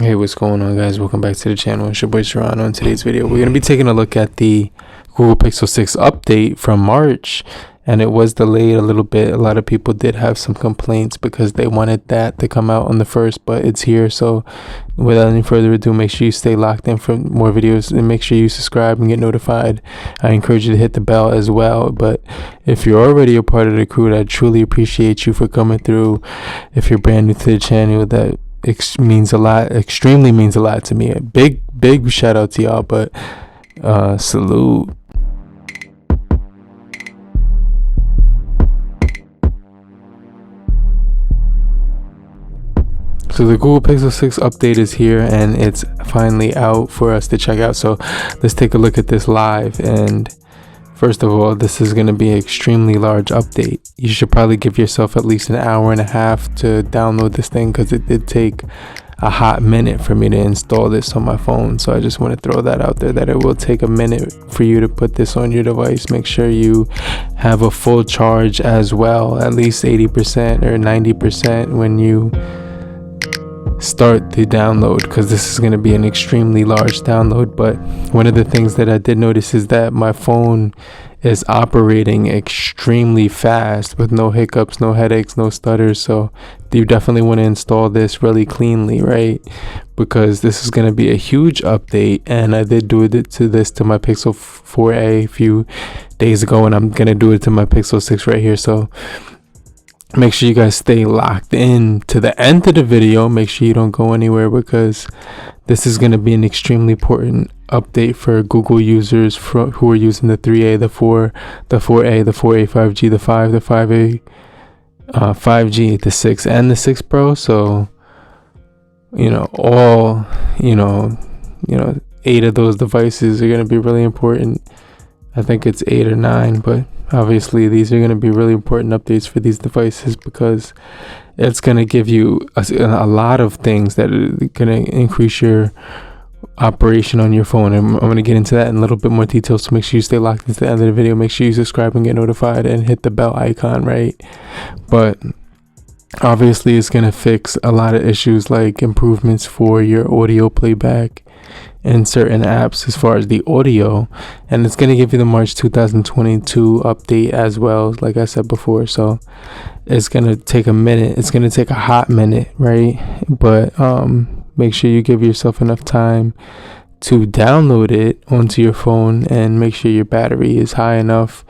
Hey, what's going on, guys? Welcome back to the channel. It's your boy Serrano. In today's video, we're going to be taking a look at the Google Pixel 6 update from March, and it was delayed a little bit. A lot of people did have some complaints because they wanted that to come out on the 1st, but it's here. So without any further ado, make sure you stay locked in for more videos and make sure you subscribe and get notified. I encourage you to hit the bell as well. But if you're already a part of the crew, I truly appreciate you for coming through. If you're brand new to the channel, that means a lot, extremely means a lot to me. A big shout out to y'all, but salute. So the Google Pixel 6 update is here and it's finally out for us to check out. So let's take a look at this live. And first of all, this is going to be an extremely large update. You should probably give yourself at least an hour and a half to download this thing, because it did take a hot minute for me to install this on my phone. So I just want to throw that out there, that it will take a minute for you to put this on your device. Make sure you have a full charge as well, at least 80% or 90% when you start the download, because this is going to be an extremely large download. But one of the things that I did notice is that my phone is operating extremely fast with no hiccups, no headaches, no stutters. So you definitely want to install this really cleanly, right? Because this is going to be a huge update, and I did do it to my Pixel 4a a few days ago, and I'm going to do it to my Pixel 6 right here. So make sure you guys stay locked in to the end of the video. Make sure you don't go anywhere, because this is going to be an extremely important update for Google users who are using the 3A, the 4, the 4A, the 4A 5G, the 5, the 5A 5G, the 6, and the 6 Pro. So, all 8 of those devices are going to be really important. I think it's 8 or 9, but obviously these are going to be really important updates for these devices, because it's going to give you a lot of things that are going to increase your operation on your phone. And I'm going to get into that in a little bit more detail, so make sure you stay locked into the end of the video. Make sure you subscribe and get notified and hit the bell icon, right? But obviously it's going to fix a lot of issues, like improvements for your audio playback in certain apps as far as the audio, and it's going to give you the March 2022 update as well, like I said before. So it's going to take a minute. It's going to take a hot minute, right? But make sure you give yourself enough time to download it onto your phone, and make sure your battery is high enough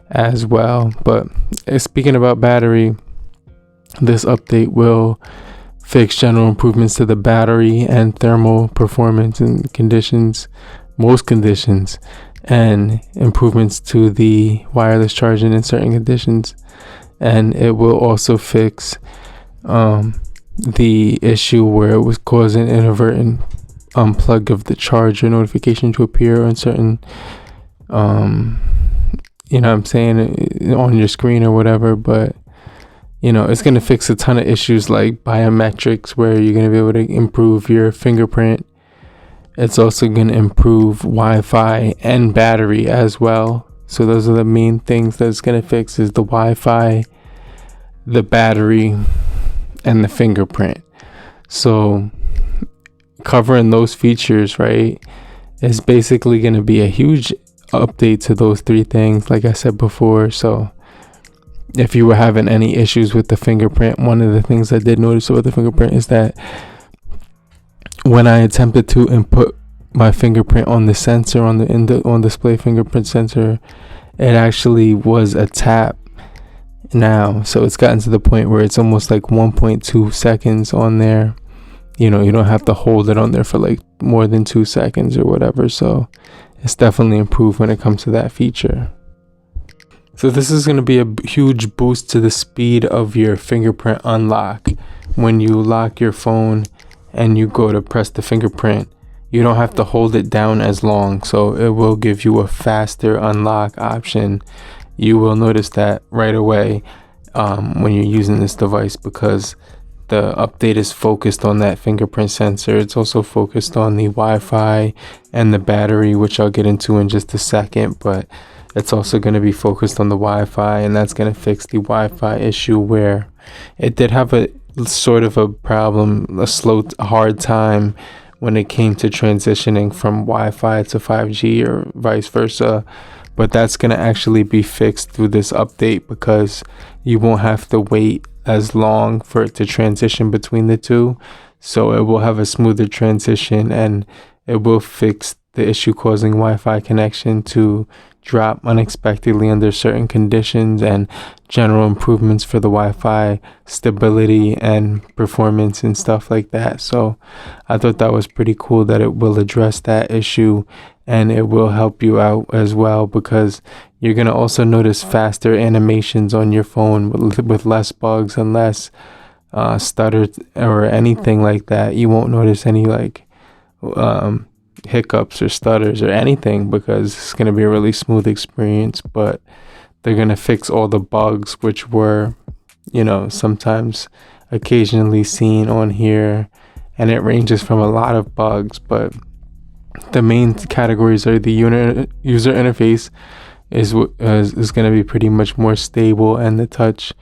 as well. But speaking about battery, this update will fix general improvements to the battery and thermal performance in most conditions, and improvements to the wireless charging in certain conditions. And it will also fix the issue where it was causing inadvertent unplug of the charger notification to appear on certain on your screen or whatever. But it's going to fix a ton of issues like biometrics, where you're going to be able to improve your fingerprint. It's also going to improve Wi-Fi and battery as well. So those are the main things that it's going to fix, is the Wi-Fi, the battery, and the fingerprint. So covering those features, right, is basically going to be a huge update to those 3 things, like I said before. So if you were having any issues with the fingerprint, one of the things I did notice about the fingerprint is that when I attempted to input my fingerprint on the sensor, on display fingerprint sensor, it actually was a tap now. So it's gotten to the point where it's almost like 1.2 seconds on there. You don't have to hold it on there for like more than 2 seconds or whatever. So it's definitely improved when it comes to that feature. So this is going to be a huge boost to the speed of your fingerprint unlock. When you lock your phone and you go to press the fingerprint, you don't have to hold it down as long. So it will give you a faster unlock option. You will notice that right away when you're using this device, because the update is focused on that fingerprint sensor. It's also focused on the Wi-Fi and the battery, which I'll get into in just a second. But it's also going to be focused on the Wi-Fi, and that's going to fix the Wi-Fi issue where it did have a sort of a problem, a hard time when it came to transitioning from Wi-Fi to 5G or vice versa. But that's going to actually be fixed through this update, because you won't have to wait as long for it to transition between the two. So it will have a smoother transition, and it will fix the issue causing Wi-Fi connection to drop unexpectedly under certain conditions, and general improvements for the Wi-Fi stability and performance and stuff like that. So I thought that was pretty cool that it will address that issue, and it will help you out as well, because you're going to also notice faster animations on your phone with less bugs and less stutter or anything like that. You won't notice any hiccups or stutters or anything, because it's going to be a really smooth experience. But they're going to fix all the bugs which were, sometimes occasionally seen on here, and it ranges from a lot of bugs, but the main categories are the user interface is going to be pretty much more stable, and the touch,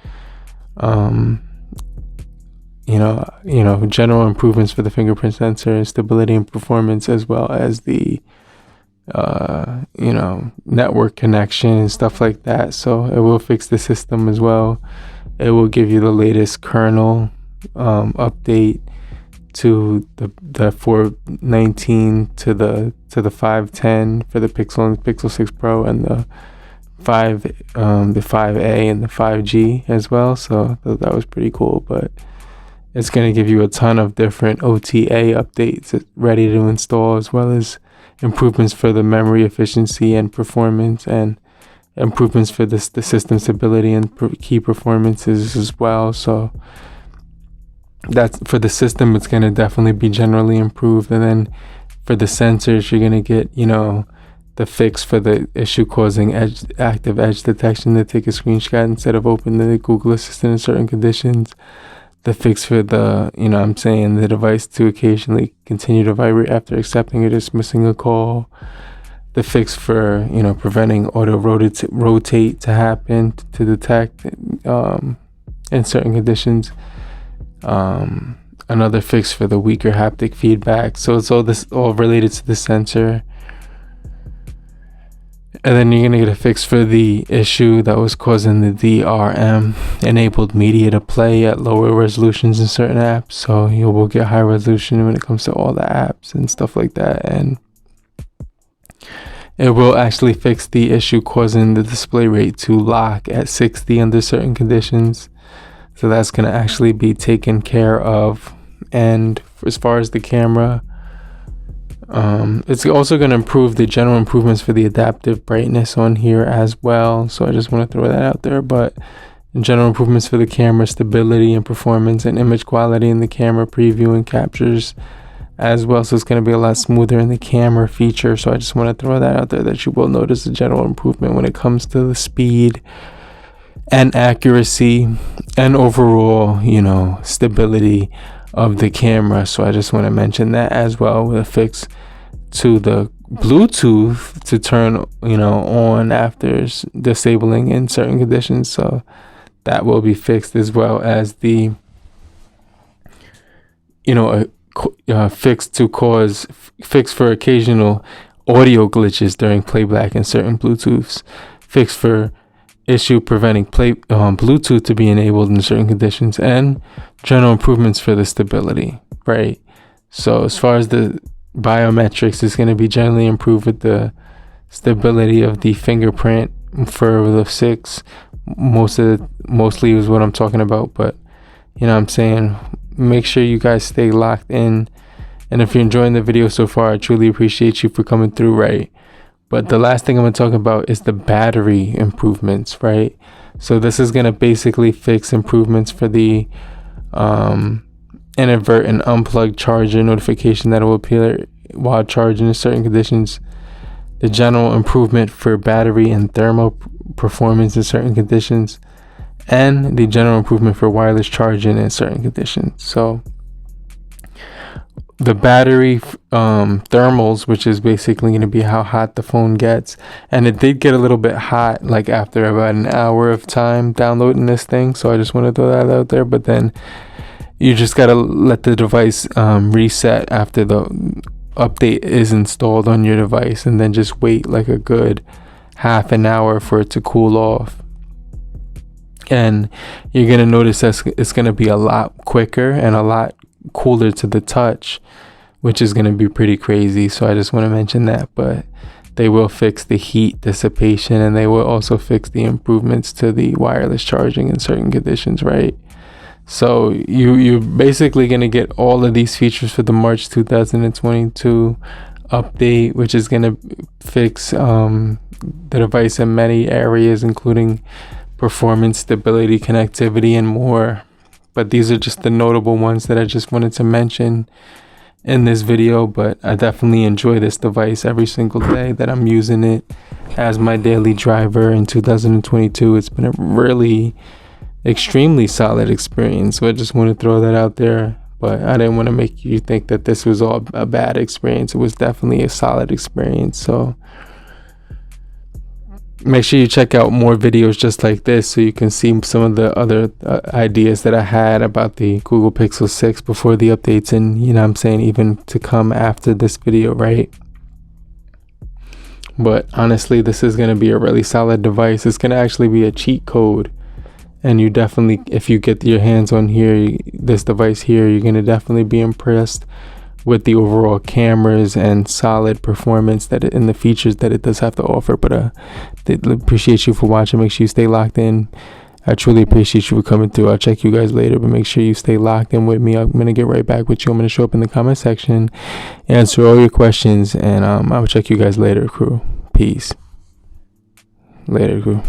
general improvements for the fingerprint sensor, stability and performance, as well as the network connection and stuff like that. So it will fix the system as well. It will give you the latest kernel update to the 419 to the 510 for the Pixel and Pixel 6 Pro, and the 5A and the 5G as well. So that was pretty cool. But it's going to give you a ton of different OTA updates ready to install, as well as improvements for the memory efficiency and performance, and improvements for the system stability and key performances as well. So that's for the system. It's going to definitely be generally improved. And then for the sensors, you're going to get, the fix for the issue causing active edge detection, to take a screenshot instead of opening the Google Assistant in certain conditions. The fix for the, the device to occasionally continue to vibrate after accepting or dismissing a call. The fix for, preventing auto rotate to happen, to detect in certain conditions. Another fix for the weaker haptic feedback. So it's all related to the sensor. And then you're going to get a fix for the issue that was causing the DRM enabled media to play at lower resolutions in certain apps. So you will get high resolution when it comes to all the apps and stuff like that. And it will actually fix the issue causing the display rate to lock at 60 under certain conditions. So that's going to actually be taken care of. And as far as the camera, it's also going to improve the general improvements for the adaptive brightness on here as well. So I just want to throw that out there. But general improvements for the camera stability and performance, and image quality in the camera preview and captures as well. So it's going to be a lot smoother in the camera feature. So I just want to throw that out there, that you will notice a general improvement when it comes to the speed and accuracy and overall, stability of the camera. So I just want to mention that as well, with a fix to the Bluetooth to turn on after disabling in certain conditions. So that will be fixed, as well as the fix for occasional audio glitches during playback in certain Bluetooths, fix for issue preventing Bluetooth to be enabled in certain conditions, and general improvements for the stability, right? So as far as the biometrics, it's going to be generally improved with the stability of the fingerprint for the 6. Mostly is what I'm talking about, but I'm saying, make sure you guys stay locked in. And if you're enjoying the video so far, I truly appreciate you for coming through, right? But the last thing I'm going to talk about is the battery improvements, right? So this is going to basically fix improvements for the invert and unplug charger notification that will appear while charging in certain conditions. The general improvement for battery and thermal performance in certain conditions. And the general improvement for wireless charging in certain conditions. So the battery thermals, which is basically going to be how hot the phone gets, and it did get a little bit hot after about an hour of time downloading this thing, so I just want to throw that out there. But then You just gotta let the device reset after the update is installed on your device, and then just wait like a good half an hour for it to cool off. And you're gonna notice that it's gonna be a lot quicker and a lot cooler to the touch, which is gonna be pretty crazy. So I just want to mention that. But they will fix the heat dissipation, and they will also fix the improvements to the wireless charging in certain conditions, right? So you're basically gonna get all of these features for the March 2022 update, which is gonna fix the device in many areas, including performance, stability, connectivity, and more. But these are just the notable ones that I just wanted to mention in this video. But I definitely enjoy this device every single day that I'm using it as my daily driver in 2022. It's been a really extremely solid experience. So I just want to throw that out there. But I didn't want to make you think that this was all a bad experience. It was definitely a solid experience. So make sure you check out more videos just like this so you can see some of the other ideas that I had about the Google Pixel 6 before the updates, and you know what I'm saying, even to come after this video, right? But honestly, this is going to be a really solid device. It's going to actually be a cheat code, and you definitely, if you get your hands on this device here, you're going to definitely be impressed with the overall cameras and solid performance and the features that it does have to offer. But appreciate you for watching. Make sure you stay locked in. I truly appreciate you for coming through. I'll check you guys later, but make sure you stay locked in with me. I'm gonna get right back with you. I'm gonna show up in the comment section, answer all your questions, and I'll check you guys later, crew. Peace. Later, crew.